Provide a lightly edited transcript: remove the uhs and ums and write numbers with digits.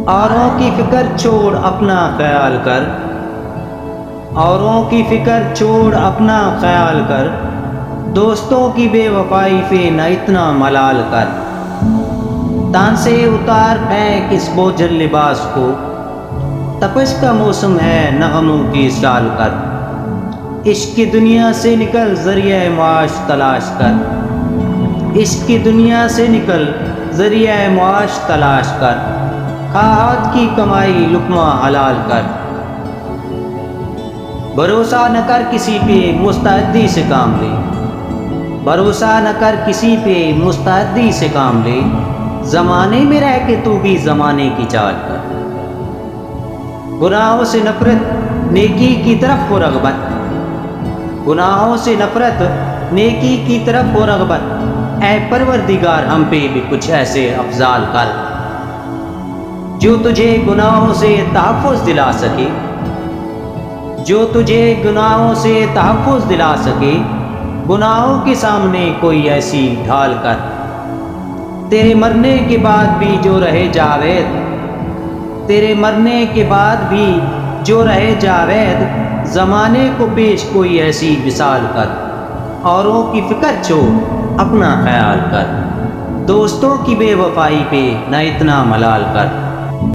اوروں کی فکر چھوڑ اپنا خیال کر، اوروں کی فکر چھوڑ اپنا خیال کر، دوستوں کی بے وفائی پہ نہ اتنا ملال کر۔ تان سے اتار پھینک اس بوجھل لباس کو، تپش کا موسم ہے نغموں کی سال کر۔ عشق کی دنیا سے نکل ذریعہ معاش تلاش کر، عشق کی دنیا سے نکل ذریعہ معاش تلاش کر، کھا ہاتھ کی کمائی لقمہ حلال کر۔ بھروسہ نہ کر کسی پہ مستعدی سے کام لے، بھروسہ نہ کر کسی پہ مستعدی سے کام لے، زمانے میں رہ کے تو بھی زمانے کی چال کر۔ گناہوں سے نفرت نیکی کی طرف ہو رغبت، گناہوں سے نفرت نیکی کی طرف ہو رغبت، اے پروردگار ہم پہ بھی کچھ ایسے افضال کر جو تجھے گناہوں سے تحفظ دلا سکے، جو تجھے گناہوں سے تحفظ دلا سکے، گناہوں کے سامنے کوئی ایسی ڈھال کر۔ تیرے مرنے کے بعد بھی جو رہے جاوید، تیرے مرنے کے بعد بھی جو رہے جاوید، زمانے کو پیش کوئی ایسی مثال کر۔ اوروں کی فکر چھوڑ اپنا خیال کر، دوستوں کی بے وفائی پہ نہ اتنا ملال کر۔